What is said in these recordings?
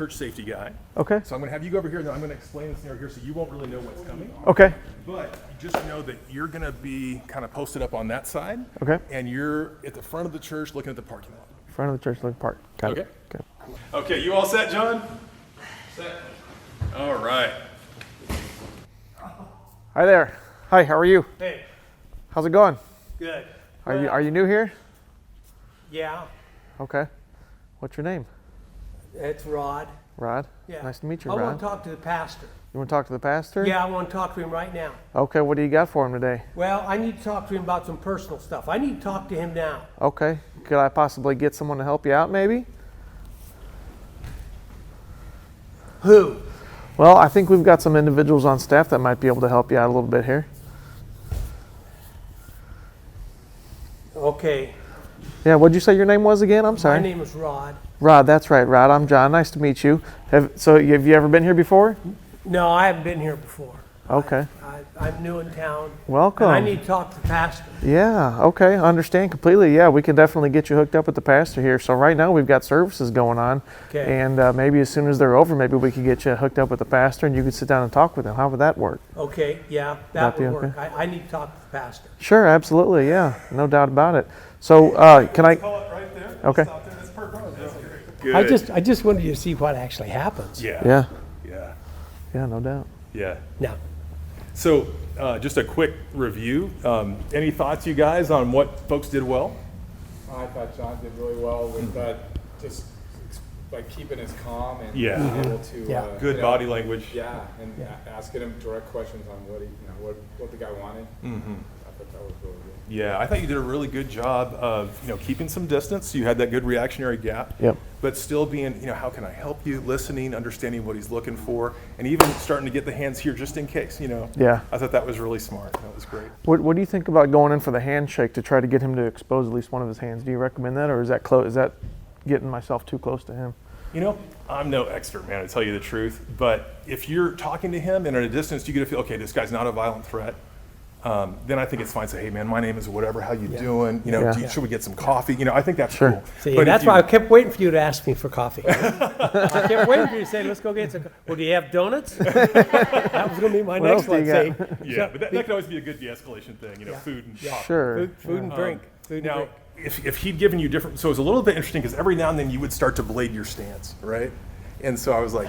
church safety guy. Okay. So I'm going to have you go over here, and then I'm going to explain the scenario here so you won't really know what's coming. Okay. But just know that you're going to be kind of posted up on that side. Okay. And you're at the front of the church looking at the parking lot. Front of the church, looking park. Got Okay. it. Okay. Okay, you all set, John? Set. All right. Hi there. Hi, how are you? Hey, How's it going? good. Are you new here? Yeah, Okay. What's your name? it's Rod. Rod? Yeah. Nice to meet you, I Rod. want to talk to the pastor. You want to talk to the pastor? Yeah, I want to talk to him right now. Okay, what do you got for him today? Well, I need to talk to him about some personal stuff. I need to talk to him now. Okay. Could I possibly get someone to help you out, maybe? Who? Well, I think we've got some individuals on staff that might be able to help you out a little bit here. Okay. Yeah, what'd you say your name was again? I'm sorry. My name is Rod. Rod, that's right, Rod. I'm John. Nice to meet you. Have you ever been here before? No, I haven't been here before. Okay. I'm new in town. Welcome. And I need to talk to the pastor. Yeah, okay. I understand completely. Yeah, we can definitely get you hooked up with the pastor here. So right now we've got services going on. Okay. And maybe as soon as they're over, maybe we could get you hooked up with the pastor and you could sit down and talk with him. How would that work? Okay, yeah, That'd that be would work. okay. I need to talk to the pastor. Sure, absolutely. Yeah, no doubt about it. So can I? Call it right there. Okay. Stop there. That's perfect. That's great. Good. I just wanted you to see what actually happens. Yeah. Yeah, Yeah. yeah, no doubt. Yeah. Now, So just a quick review. Any thoughts, you guys, on what folks did well? I thought John did really well with just like keeping his calm and Yeah. being able to Yeah. Good body language. Yeah, and asking him direct questions on what he, what the guy wanted. Mm-hmm. I thought that was really good. Yeah, I thought you did a really good job of, keeping some distance. You had that good reactionary gap. Yep. But still being, how can I help you? Listening, understanding what he's looking for, and even starting to get the hands here just in case, Yeah. I thought that was really smart. That was great. What do you think about going in for the handshake to try to get him to expose at least one of his hands? Do you recommend that, or is that close? Is that getting myself too close to him? I'm no expert, man, to tell you the truth. But if you're talking to him and at a distance, you get to feel, okay, this guy's not a violent threat. Then I think it's fine to say, hey, man, my name is whatever. How you doing? Yeah. Should we get some coffee? I think that's Sure. cool. see, But that's if you- why I kept waiting for you to ask me for coffee. I kept waiting for you to say, let's go get some. Well, do you have donuts? That was going to be my What next else do you one. got? See, Yeah, but that could always be a good de-escalation thing, food and coffee. Sure. food and drink. Food and Now, drink. if he'd given you different, so it was a little bit interesting because every now and then you would start to blade your stance, right? And so I was like,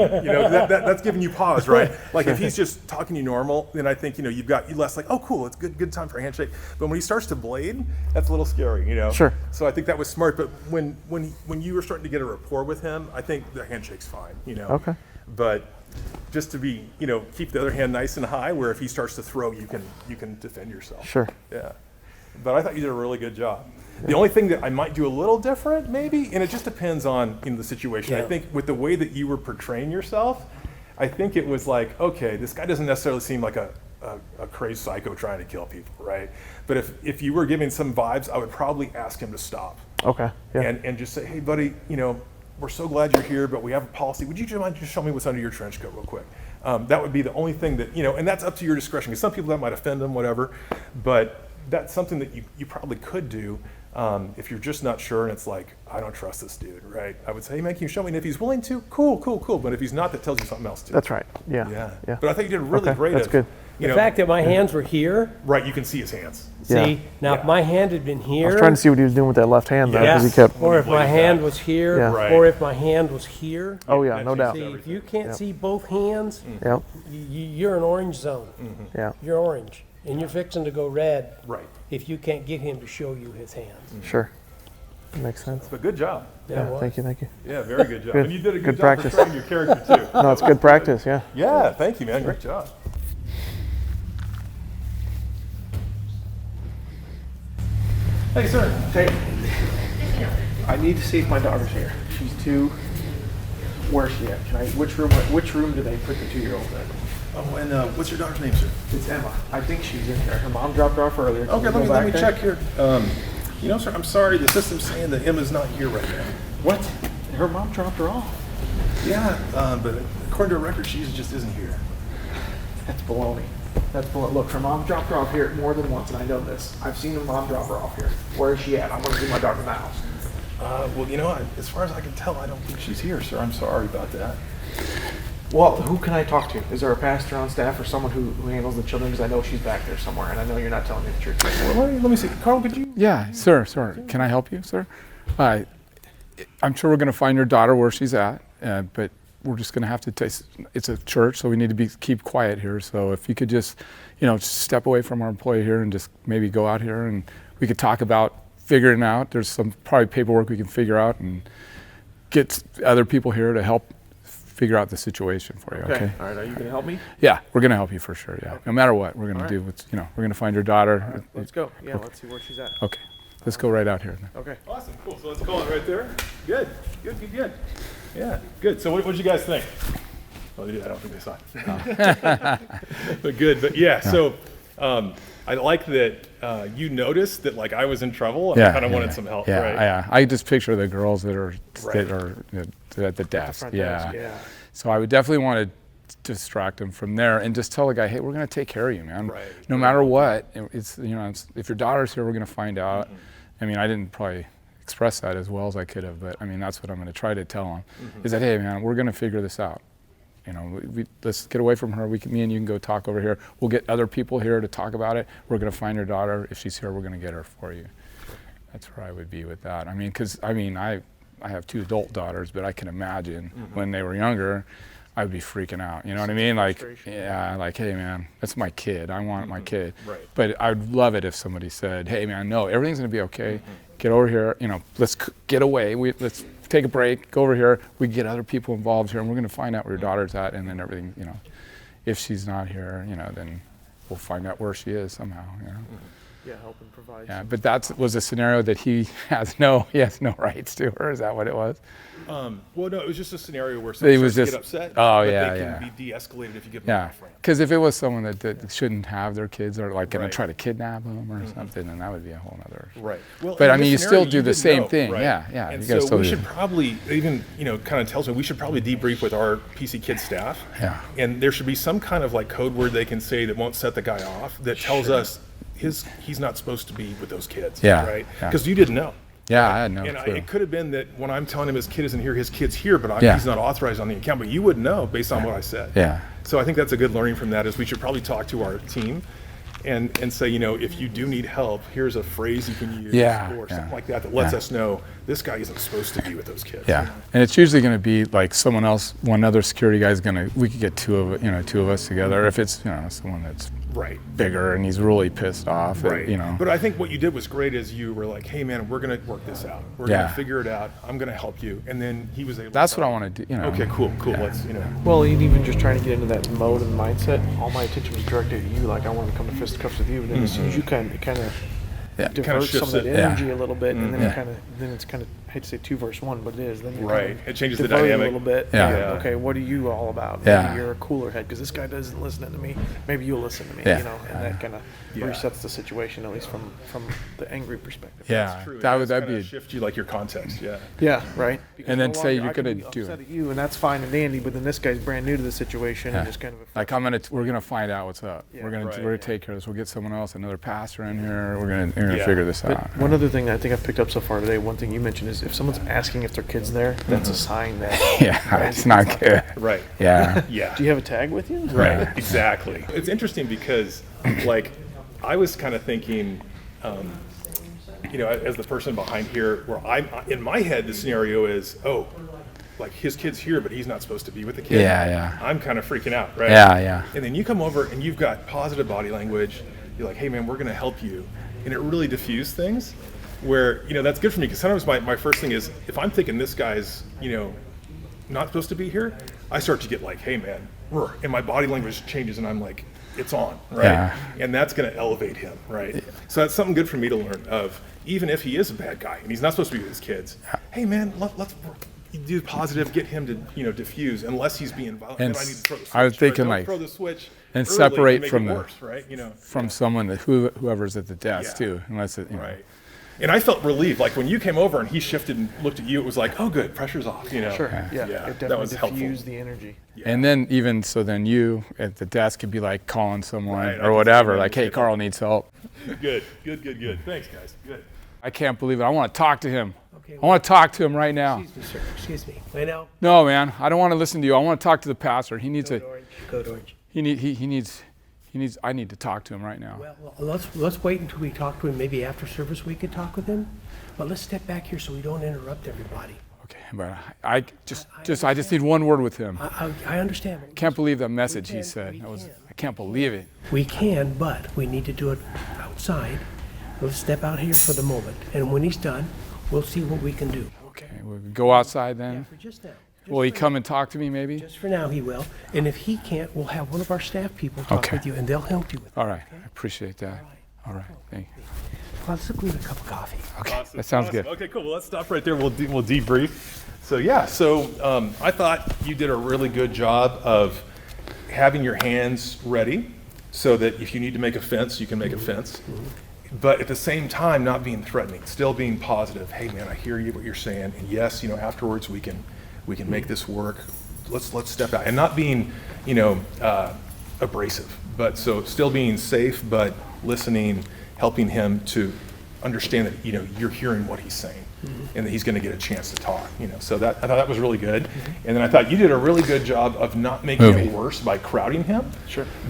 that's giving you pause, right? Like if he's just talking to you normal, then I think, you've got you less like, oh, cool, it's good time for a handshake. But when he starts to blade, that's a little scary, Sure. So I think that was smart. But when you were starting to get a rapport with him, I think the handshake's fine, Okay. But just to be, keep the other hand nice and high, where if he starts to throw, you can defend yourself. Sure. Yeah. But I thought you did a really good job. The only thing that I might do a little different, maybe, and it just depends on the situation. I Yeah. think with the way that you were portraying yourself, I think it was like, okay, this guy doesn't necessarily seem like a crazed psycho trying to kill people, right? But if you were giving some vibes, I would probably ask him to stop Okay. Yeah. and just say, hey, buddy, we're so glad you're here, but we have a policy. Would you mind just show me what's under your trench coat real quick? That would be the only thing that, and that's up to your discretion, because some people that might offend them, whatever. But that's something that you probably could do if you're just not sure and it's like, I don't trust this dude, right? I would say, hey, man, can you show me? And if he's willing to, cool. But if he's not, that tells you something else too. That's right. Yeah. Yeah. But I think you did really Okay, great. that's good. The fact that my hands were here, Right, you can see his hands. Yeah. see, now if my hand had been here, I was trying to see what he was doing with that left hand, though, because he kept. or if my Like hand that. was here, Yeah. Right. or if my hand was here. Oh yeah, That no doubt. changes See, if you can't Yep. see both hands, Yep. you're an orange zone. Yeah. You're orange, and you're fixing to go red Right. if you can't get him to show you his hands. Sure. Makes sense. But good job. That was. Thank you. Yeah, very good job. Good. And you did a Good good job practice. portraying your character too. No, it's good practice. Yeah. Yeah, thank you, man. Great job. Hey, sir. Hey. I need to see if my daughter's here. She's 2. Where's she at? Which room do they put the 2-year-old in? Oh, and what's your daughter's name, sir? It's Emma. I think she's in there. Her mom dropped her off earlier. Can Okay, we go let me back there? check here. Sir, I'm sorry. The system's saying that Emma's not here right now. What? Her mom dropped her off. Yeah, but according to her record, she just isn't here. That's baloney. Look, her mom dropped her off here more than once, and I know this. I've seen her mom drop her off here. Where is she at? I want to see my daughter in the house. Well, as far as I can tell, I don't think she's here, sir. I'm sorry about that. Well, who can I talk to? Is there a pastor on staff or someone who handles the children? Because I know she's back there somewhere, and I know you're not telling me the truth. Well, let me see. Carl, could you? Yeah, sir. Can I help you, sir? I'm sure we're going to find your daughter where she's at, but we're just going to have to it's a church, so we need to keep quiet here. So if you could just, just step away from our employee here and just maybe go out here and we could talk about figuring out. There's some probably paperwork we can figure out and get other people here to help figure out the situation for you. Okay. All right. Are you going to help me? Yeah, we're going to help you for sure. Yeah. Okay. No matter what, we're going to All do right. what's, we're going to find your daughter. All right, let's go. Yeah. Let's see where she's at. Okay. Let's go right out here. Okay. Awesome, cool. So let's call it right there. Good. Yeah, good. So what did you guys think? Well, I don't think they saw it. But good. But yeah, so I like that you noticed that like I was in trouble and I kind of wanted some help. Yeah, right? yeah. I just picture the girls that are Right. at the desk. front Yeah. desk, yeah. So I would definitely want to distract them from there and just tell the guy, hey, we're going to take care of you, man. Right. No matter what. It's if your daughter's here, we're going to find out. I mean, I didn't probably express that as well as I could have, but I mean, that's what I'm going to try to tell them is that, hey, man, we're going to figure this out. Let's get away from her. Me and you can go talk over here. We'll get other people here to talk about it. We're going to find your daughter. If she's here, we're going to get her for you. That's where I would be with that. I mean, because I have 2 adult daughters, but I can imagine when they were younger, I would be freaking out. You know what I mean? Like, yeah, like, hey, man, that's my kid. I want my kid. Right. But I'd love it if somebody said, hey, man, no, everything's going to be okay. Get over here. Let's get away. Let's take a break. Go over here. We get other people involved here, and we're going to find out where your daughter's at, and then everything. If she's not here, then we'll find out where she is somehow. Yeah. Help and provide. Yeah. But that was a scenario that he has no rights to her. Is that what it was? Well, no, it was just a scenario where someone starts to get upset. Oh, but yeah, they yeah. can be de-escalated if you give them Yeah, off ramp. because if it was someone that shouldn't have their kids or like going Right. to try to kidnap them or something, then that would be a whole other. Right. Well, But in I mean, this you scenario, still do you the didn't same know, thing. right? Yeah. And You gotta so still we do should it. probably even, kind of tells me we should probably debrief with our PC Kids staff. Yeah. And there should be some kind of like code word they can say that won't set the guy off that tells us he's not supposed to be with those kids. Yeah, Right. yeah. Because you didn't know. Yeah, I had no And clue. it could have been that when I'm telling him his kid isn't here, his kid's here, but Yeah. he's not authorized on the account. But you wouldn't know based on what I said. Yeah. So I think that's a good learning from that is we should probably talk to our team and say, if you do need help, here's a phrase you can use or something like that lets us know this guy isn't supposed to be with those kids. Yeah, and it's usually going to be like someone else, one other security guy is going to. We could get two of us together. If it's someone that's Right. bigger and he's really pissed off. Right. You But I think what you did was great is you were like, hey man, we're going to work this out. We're going to figure it out. I'm going to help you. And then he was able That's to what I want to do. Okay, cool. Yeah. Let's, Well, and even just trying to get into that mode and mindset, all my attention was directed at you. Like I wanted to come to fisticuffs with you, but then as soon as you kind of divert some of shifts that it. energy a little bit, and then Yeah. it's kind of I hate to say 2 versus 1, but it is. Then you Right. It changes the divert it dynamic. a little bit. Yeah. And, Yeah. okay, what are you all about? Yeah. Maybe you're a cooler head because this guy doesn't listen to me. Maybe you'll listen to me. Yeah. And that kind of Yeah. resets the situation, at least from the angry perspective. Yeah, True. that'd That'd be. shift you like your context. Yeah. Yeah, right. Because And then no say longer you're I can gonna be do upset it. at you, and that's fine and dandy. But then this guy's brand new to the situation, and just kind of Like we're gonna find out what's up. Yeah. We're gonna Right. take care of this. We'll get someone else, another pastor in here. We're gonna figure this But out. one other thing that I think I've picked up so far today, one thing you mentioned is if someone's asking if their kid's there, that's a sign that Yeah, it's not good. Right. Yeah. Yeah. Do you have a tag with you? Right, exactly. It's interesting because, like, I was kind of thinking, as the person behind here, where I'm in my head, the scenario is, like his kid's here, but he's not supposed to be with the kid. Yeah. I'm kind of freaking out, right? Yeah. And then you come over and you've got positive body language. You're like, hey man, we're going to help you, and it really diffused things. Where that's good for me because sometimes my first thing is if I'm thinking this guy's not supposed to be here, I start to get like, hey man, and my body language changes and I'm like, it's on, right? Yeah. And that's going to elevate him, right? So that's something good for me to learn of, even if he is a bad guy and he's not supposed to be with his kids. Hey man, let's do positive, get him to diffuse unless he's being violent. And then I need to throw the switch. I was thinking Don't like- throw the switch and early separate make from it the- worse, right? From someone that whoever's at the desk Yeah. too, unless it Right. And I felt relieved. Like when you came over and he shifted and looked at you, it was like, oh, good, pressure's off. Sure. Yeah. It that was definitely helpful. diffused the energy. And then even so, then you at the desk could be like calling someone Right, I or can whatever, see that. like, hey, Carl needs help. Good. Thanks, guys. Good. I can't believe it. I want to talk to him. Okay. I want to talk to him right now. Excuse me, sir. Excuse me. Wait now. No, man, I don't want to listen to you. I want to talk to the pastor. He needs Code a. orange. Code orange. He needs. I need to talk to him right now. Well, let's wait until we talk to him. Maybe after service we could talk with him. But let's step back here so we don't interrupt everybody. Okay, but I just need one word with him. I understand. Can't believe that message he can, said. we can. I can't believe it. We can, but we need to do it outside. Let's step out here for the moment, and when he's done, we'll see what we can do. Okay, we'll go outside Yeah, then. for just now. Will he come and talk to me maybe? Just for now, he will. And if he can't, we'll have one of our staff people talk Okay. with you, and they'll help you with it. All right, I appreciate that. All right, thank you. Well, let's go get a cup of coffee. Okay, that sounds good. Okay, cool. Well, let's stop right there. We'll debrief. So yeah, I thought you did a really good job of having your hands ready so that if you need to make a fence, you can make a fence. But at the same time, not being threatening, still being positive. Hey man, I hear you, what you're saying. And yes, afterwards we can make this work. Let's step out. And not being, abrasive, but so still being safe, but listening, helping him to understand that, you're hearing what he's saying and that he's going to get a chance to talk, So I thought that was really good. And then I thought you did a really good job of not making it worse by crowding him,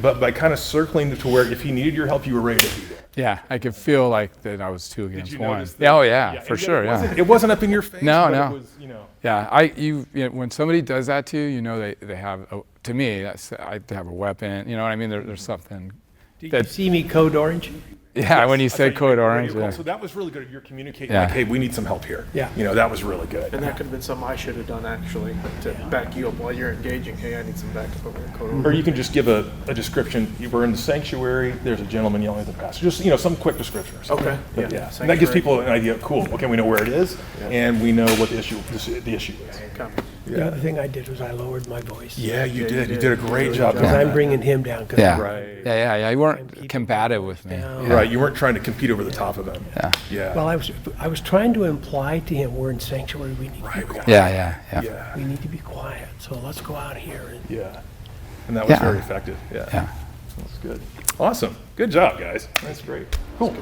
but by kind of circling to where if he needed your help, you were ready to be there. Yeah, I could feel like that I was 2 against 1. notice that? Yeah, oh yeah, for and yet sure. Yeah. It wasn't up in your face. No, but no. It was, Yeah, when somebody does that to you, they have. To me, they have a weapon. You know what I mean? There's something. Did you see me code orange? Yeah, when you said code orange. Yeah. Yeah. So that was really good. You're communicating Yeah. like, hey, we need some help here. Yeah. That was really good. And that could have been something I should have done actually to back you up while you're engaging. Hey, I need some backup over here. Code Or you can just give a description. We're in the sanctuary. There's a gentleman yelling at the pastor. Just some quick description or something. Okay. But, Yeah. And that gives people an idea. Cool. Okay, we know where it is, and we know what the issue is. Copy. The other thing I did was I lowered my voice. Yeah, you Yeah, did. you You did. did a great job. Because doing I'm that. bringing him down. 'cause Yeah. Right. Yeah. You weren't combative with me. down. Right. You weren't trying to compete over the top of him. Yeah. Yeah. Well, I was trying to imply to him we're in sanctuary. We need to be Right. quiet. Yeah. Yeah. We need to be quiet. So let's go out here. And Yeah. And that was Yeah. very effective. Yeah. Yeah. That's good. Awesome. Good job, guys. That's great. Cool.